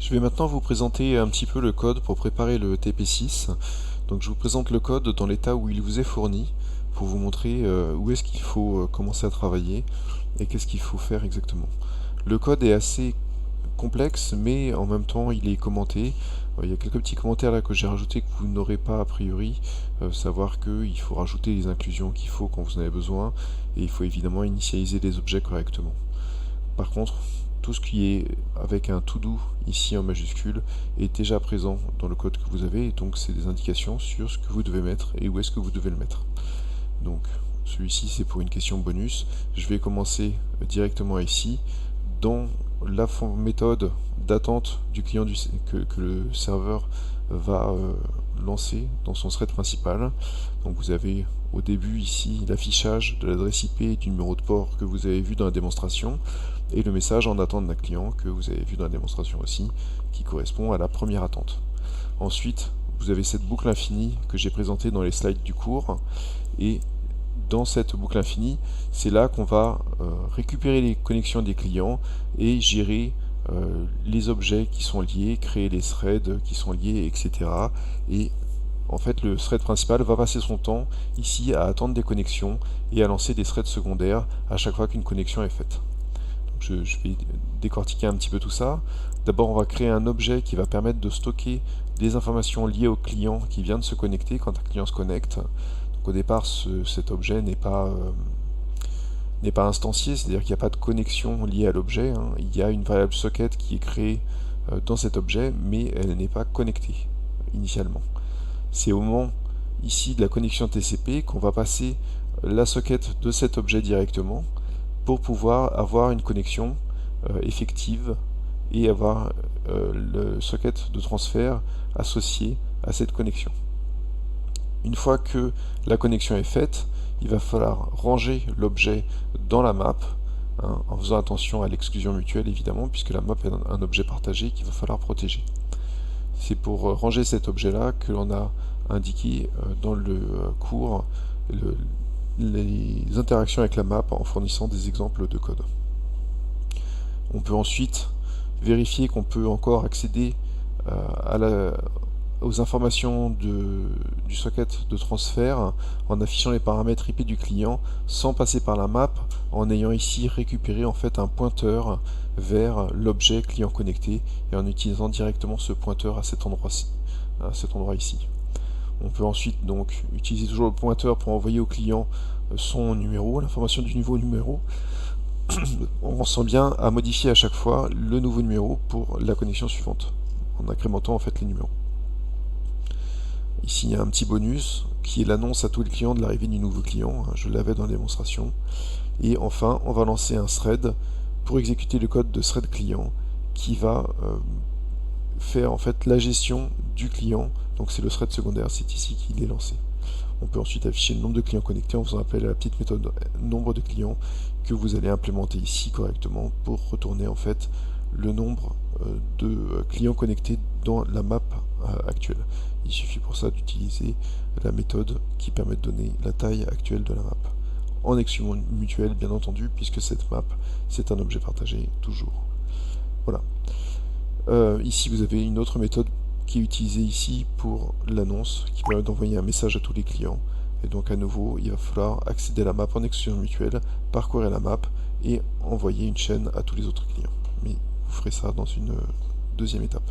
Je vais maintenant vous présenter un petit peu le code pour préparer le TP6. Donc je vous présente le code dans l'état où il vous est fourni pour vous montrer où est-ce qu'il faut commencer à travailler et qu'est-ce qu'il faut faire exactement. Le code est assez complexe mais en même temps il est commenté. Il y a quelques petits commentaires là que j'ai rajoutés que vous n'aurez pas a priori. Savoir qu'il faut rajouter les inclusions qu'il faut quand vous en avez besoin et il faut évidemment initialiser les objets correctement. Par contre, tout ce qui est avec un to-do ici en majuscule est déjà présent dans le code que vous avez, et donc c'est des indications sur ce que vous devez mettre et où est-ce que vous devez le mettre. Donc celui-ci c'est pour une question bonus. Je vais commencer directement ici dans la méthode d'attente du client que le serveur va lancer dans son thread principal. Donc vous avez au début ici l'affichage de l'adresse IP et du numéro de port que vous avez vu dans la démonstration, et le message en attente d'un client que vous avez vu dans la démonstration aussi, qui correspond à la première attente. Ensuite, vous avez cette boucle infinie que j'ai présentée dans les slides du cours, et dans cette boucle infinie, c'est là qu'on va récupérer les connexions des clients et gérer les objets qui sont liés, créer les threads qui sont liés, etc. Et en fait, le thread principal va passer son temps ici à attendre des connexions et à lancer des threads secondaires à chaque fois qu'une connexion est faite. Je vais décortiquer un petit peu tout ça. D'abord, on va créer un objet qui va permettre de stocker des informations liées au client qui vient de se connecter quand un client se connecte. Donc, au départ, cet objet n'est pas instancié, c'est-à-dire qu'il n'y a pas de connexion liée à l'objet. Il y a une variable socket qui est créée dans cet objet, mais elle n'est pas connectée initialement. C'est au moment ici de la connexion TCP qu'on va passer la socket de cet objet directement pour pouvoir avoir une connexion effective et avoir le socket de transfert associé à cette connexion. Une fois que la connexion est faite, il va falloir ranger l'objet dans la map, en faisant attention à l'exclusion mutuelle évidemment, puisque la map est un objet partagé qu'il va falloir protéger. C'est pour ranger cet objet-là que l'on a indiqué dans le cours les interactions avec la map en fournissant des exemples de code. On peut ensuite vérifier qu'on peut encore accéder aux informations du socket de transfert en affichant les paramètres IP du client sans passer par la map, en ayant ici récupéré en fait un pointeur vers l'objet client connecté et en utilisant directement ce pointeur à cet endroit ici. On peut ensuite donc utiliser toujours le pointeur pour envoyer au client son numéro, l'information du nouveau numéro. On pense bien à modifier à chaque fois le nouveau numéro pour la connexion suivante, en incrémentant en fait les numéros. Ici il y a un petit bonus qui est l'annonce à tous les clients de l'arrivée du nouveau client, je l'avais dans la démonstration. Et enfin on va lancer un thread pour exécuter le code de thread client qui va faire en fait la gestion du client. Donc c'est le thread secondaire, c'est ici qu'il est lancé. On peut ensuite afficher le nombre de clients connectés en faisant appel à la petite méthode nombre de clients que vous allez implémenter ici correctement pour retourner en fait le nombre de clients connectés dans la map actuelle. Il suffit pour ça d'utiliser la méthode qui permet de donner la taille actuelle de la map. En exclusion mutuelle bien entendu, puisque cette map c'est un objet partagé toujours. Voilà. Ici vous avez une autre méthode qui est utilisée ici pour l'annonce, qui permet d'envoyer un message à tous les clients. Et donc à nouveau, il va falloir accéder à la map en exclusion mutuelle, parcourir la map et envoyer une chaîne à tous les autres clients. Mais vous ferez ça dans une deuxième étape.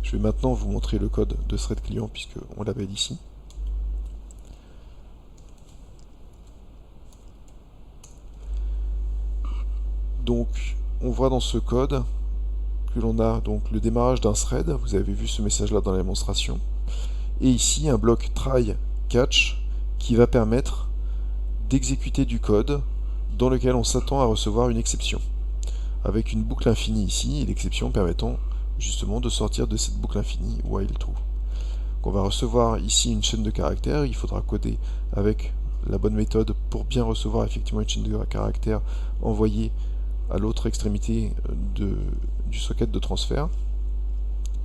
Je vais maintenant vous montrer le code de thread client puisque on l'avait ici. Donc on voit dans ce code que l'on a donc le démarrage d'un thread, vous avez vu ce message là dans la démonstration, et ici un bloc try catch qui va permettre d'exécuter du code dans lequel on s'attend à recevoir une exception, avec une boucle infinie ici, et l'exception permettant justement de sortir de cette boucle infinie while true. Donc on va recevoir ici une chaîne de caractères, il faudra coder avec la bonne méthode pour bien recevoir effectivement une chaîne de caractères envoyée à l'autre extrémité du socket de transfert,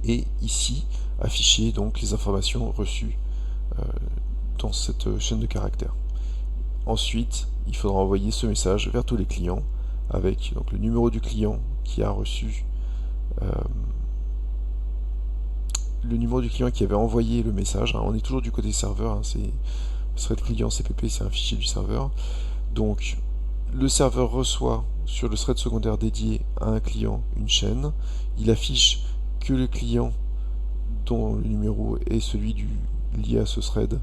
et ici afficher donc les informations reçues dans cette chaîne de caractères. Ensuite, il faudra envoyer ce message vers tous les clients avec donc le numéro du client qui a reçu le numéro du client qui avait envoyé le message. On est toujours du côté serveur, c'est le thread client CPP, c'est un fichier du serveur. Donc le serveur reçoit sur le thread secondaire dédié à un client une chaîne. Il affiche que le client dont le numéro est celui lié à ce thread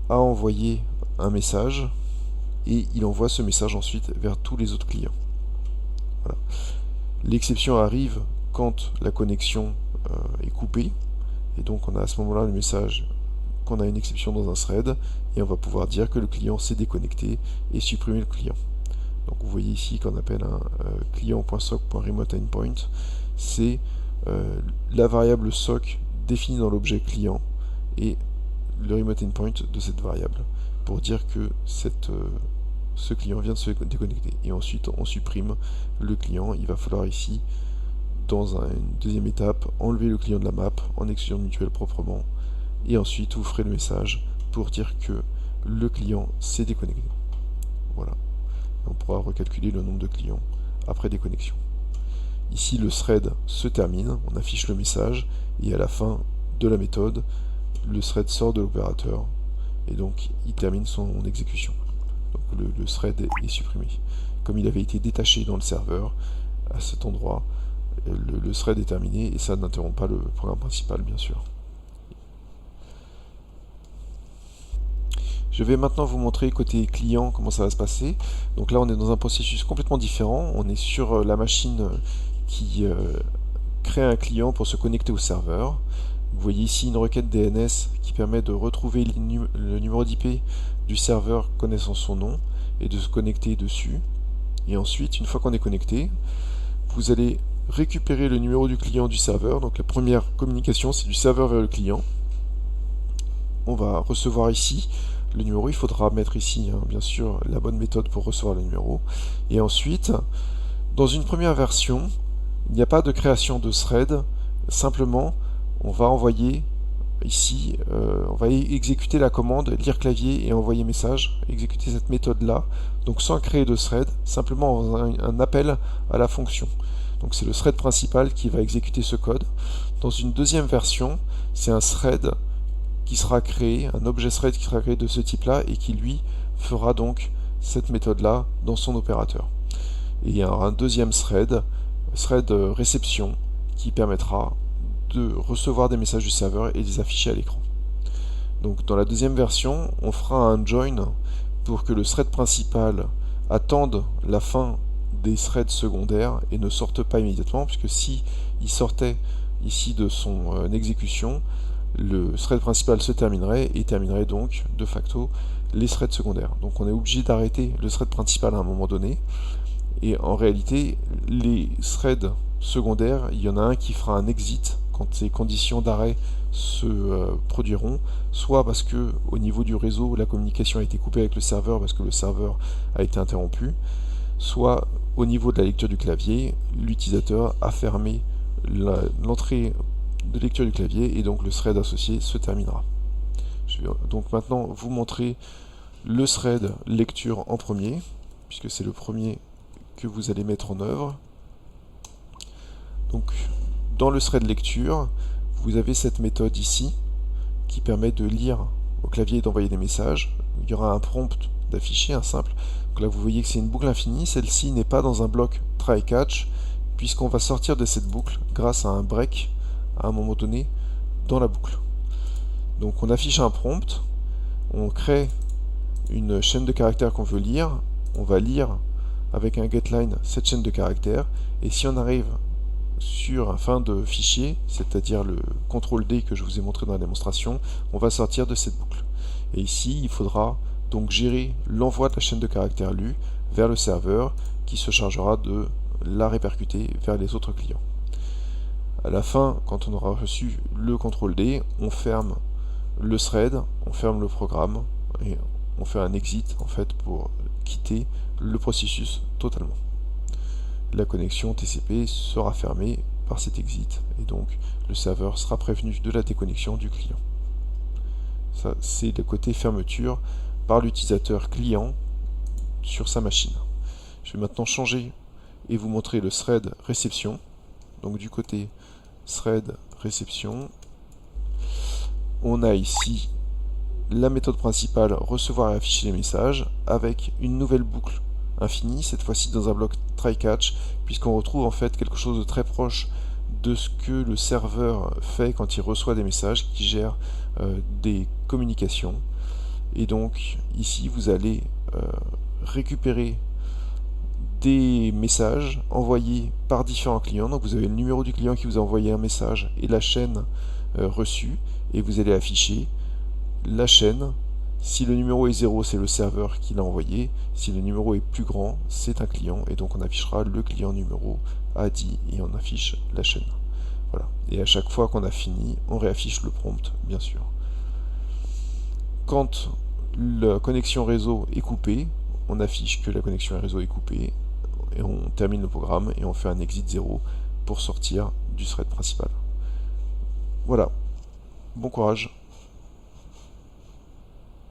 a envoyé un message et il envoie ce message ensuite vers tous les autres clients. Voilà. L'exception arrive quand la connexion est coupée et donc on a à ce moment-là le message qu'on a une exception dans un thread et on va pouvoir dire que le client s'est déconnecté et supprimer le client. Donc vous voyez ici qu'on appelle un client.soc.remoteEndpoint, c'est la variable soc définie dans l'objet client et le remote endpoint de cette variable pour dire que ce client vient de se déconnecter. Et ensuite on supprime le client. Il va falloir ici, dans une deuxième étape, enlever le client de la map en exclusion mutuelle proprement et ensuite vous ferez le message pour dire que le client s'est déconnecté. Voilà. On pourra recalculer le nombre de clients après déconnexion. Ici le thread se termine, on affiche le message et à la fin de la méthode, le thread sort de l'opérateur et donc il termine son exécution. Donc le thread est supprimé. Comme il avait été détaché dans le serveur, à cet endroit, le thread est terminé et ça n'interrompt pas le programme principal bien sûr. Je vais maintenant vous montrer côté client comment ça va se passer. Donc là on est dans un processus complètement différent. On est sur la machine qui crée un client pour se connecter au serveur. Vous voyez ici une requête DNS qui permet de retrouver le numéro d'IP du serveur connaissant son nom et de se connecter dessus. Et ensuite, une fois qu'on est connecté, vous allez récupérer le numéro du client du serveur. Donc la première communication, c'est du serveur vers le client. On va recevoir ici le numéro. Il faudra mettre ici, bien sûr, la bonne méthode pour recevoir le numéro. Et ensuite, dans une première version, il n'y a pas de création de thread. Simplement, on va envoyer ici, on va exécuter la commande lire clavier et envoyer message, exécuter cette méthode-là, donc sans créer de thread, simplement en faisant un appel à la fonction. Donc c'est le thread principal qui va exécuter ce code. Dans une deuxième version, c'est un thread qui sera créé, un objet thread qui sera créé de ce type-là et qui lui fera donc cette méthode-là dans son opérateur. Et il y aura un deuxième thread réception, qui permettra de recevoir des messages du serveur et les afficher à l'écran. Donc dans la deuxième version, on fera un join pour que le thread principal attende la fin des threads secondaires et ne sorte pas immédiatement, puisque si il sortait ici de son exécution, le thread principal se terminerait et terminerait donc de facto les threads secondaires. Donc on est obligé d'arrêter le thread principal à un moment donné. Et en réalité, les threads secondaires, il y en a un qui fera un exit quand ces conditions d'arrêt se produiront, soit parce que au niveau du réseau, la communication a été coupée avec le serveur parce que le serveur a été interrompu, soit au niveau de la lecture du clavier, l'utilisateur a fermé l'entrée de lecture du clavier et donc le thread associé se terminera. Je vais donc maintenant vous montrer le thread lecture en premier, puisque c'est le premier que vous allez mettre en œuvre. Donc dans le thread lecture, vous avez cette méthode ici qui permet de lire au clavier et d'envoyer des messages. Il y aura un prompt d'afficher, un simple. Donc là vous voyez que c'est une boucle infinie, celle-ci n'est pas dans un bloc try catch, puisqu'on va sortir de cette boucle grâce à un break à un moment donné dans la boucle. Donc on affiche un prompt, on crée une chaîne de caractères qu'on veut lire, on va lire avec un getLine cette chaîne de caractères, et si on arrive sur un fin de fichier, c'est-à-dire le CTRL D que je vous ai montré dans la démonstration, on va sortir de cette boucle. Et ici, il faudra donc gérer l'envoi de la chaîne de caractères lue vers le serveur qui se chargera de la répercuter vers les autres clients. À la fin, quand on aura reçu le CTRL D, on ferme le thread, on ferme le programme et on fait un exit en fait pour quitter le processus totalement. La connexion TCP sera fermée par cet exit et donc le serveur sera prévenu de la déconnexion du client. Ça, c'est le côté fermeture par l'utilisateur client sur sa machine. Je vais maintenant changer et vous montrer le thread réception. Donc du côté thread réception, on a ici la méthode principale, recevoir et afficher les messages, avec une nouvelle boucle infinie, cette fois-ci dans un bloc try-catch, puisqu'on retrouve en fait quelque chose de très proche de ce que le serveur fait quand il reçoit des messages, qui gère des communications. Et donc ici vous allez récupérer des messages envoyés par différents clients. Donc vous avez le numéro du client qui vous a envoyé un message et la chaîne reçue, et vous allez afficher la chaîne. Si le numéro est 0, c'est le serveur qui l'a envoyé. Si le numéro est plus grand, c'est un client, et donc on affichera le client numéro A10 et on affiche la chaîne. Voilà. Et à chaque fois qu'on a fini, on réaffiche le prompt, bien sûr. Quand la connexion réseau est coupée, on affiche que la connexion réseau est coupée, et on termine le programme et on fait un exit 0 pour sortir du thread principal. Voilà. Bon courage.